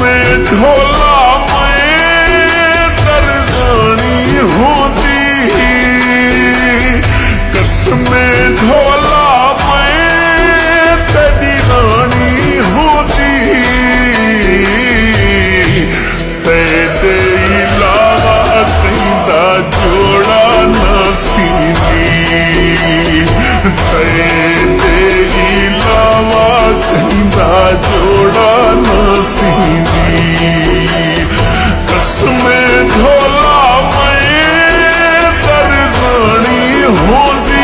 में ढोला मैं दरदानी होती, कसमें ढोला मैं तेरी रानी होती, तेरे इलावा कहता जोड़ा न सीधी, तेरे इलावा कहता जोड़ा न सीधी, कसमें ढोला मैं दरदानी होती।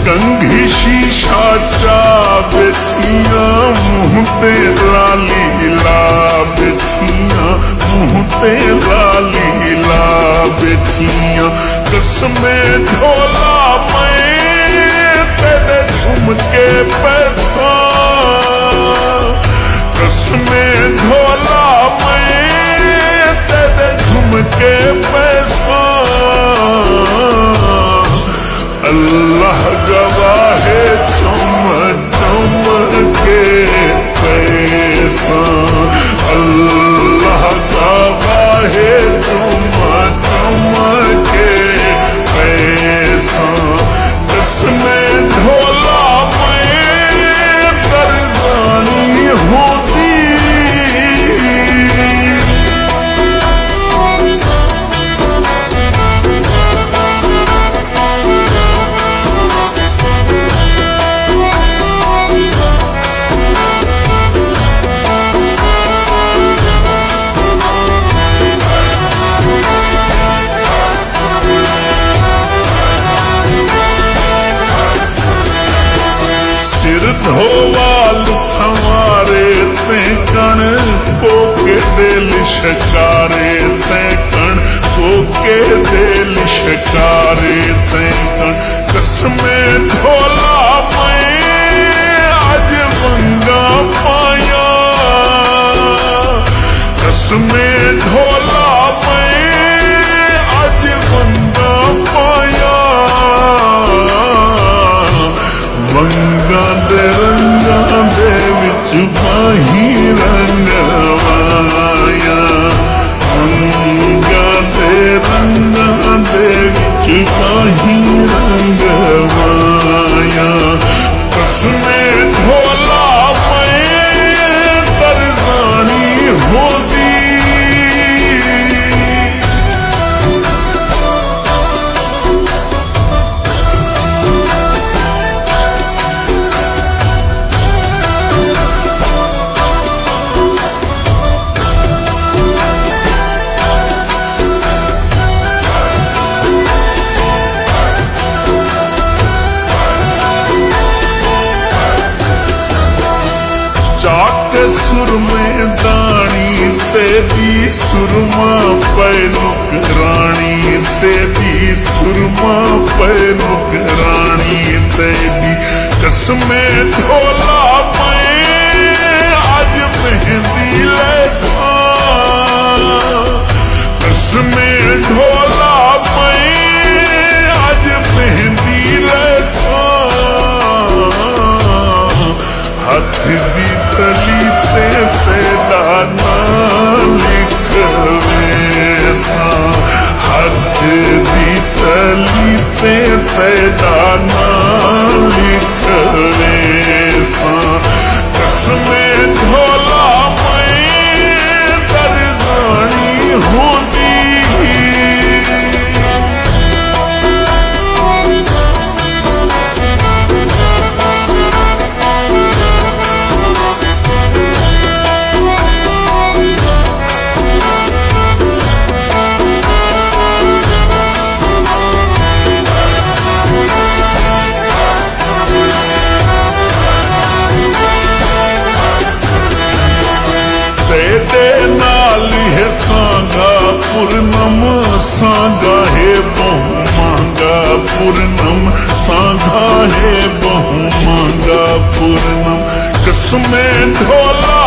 कंघी शीशा चा बैठिया मुँह तेरा लीला बैठिया, मुँह तेरा लीला बैठिया, कसमें ढोला मैं तेरे झुमके पैसा, कसमें ढोला मैं तेरे झुमके पैसा, अल्लाह गवाह है चम चम के पैसा, अल्लाह गवाह है चम चम के पैसा, इसमें ढोला मैं दरदानी होती। धोवाल संवारे ते कण कोके दिल शिकारे, ते कण कोके दिल शिकारे, ते कण कसमें ढोला मैं आज वंगा पाया, कसमें ढोला मैं आज वंगा पाया, वंगा दे रंगा दे विच माही रंगवाया, वंगा दे रंगा दे विच माही रंगवाया, कसमें ढोला मैं दरदानी होती। चाके सुर में दानी तेरी सुरमा पैनुक रानी, तेरी सुरमा पैनुक रानी, तेरी कसमें ढोला मैं आज मेहंदी लैसा, कसमें ढोला मैं आज मेहंदी लैसा, हाथ दी तली ते तेरा नाम लिखवेसा, हाथ दी तली ते तेरा नाम लिखवेसा, कसमें ढोला मैं दरदानी होती। तेरे नाल है सांगा पूर्णम सांगा है बहु मांगा पूर्णम, सांगा है बहु मांगा पूर्णम। कसमें ढोला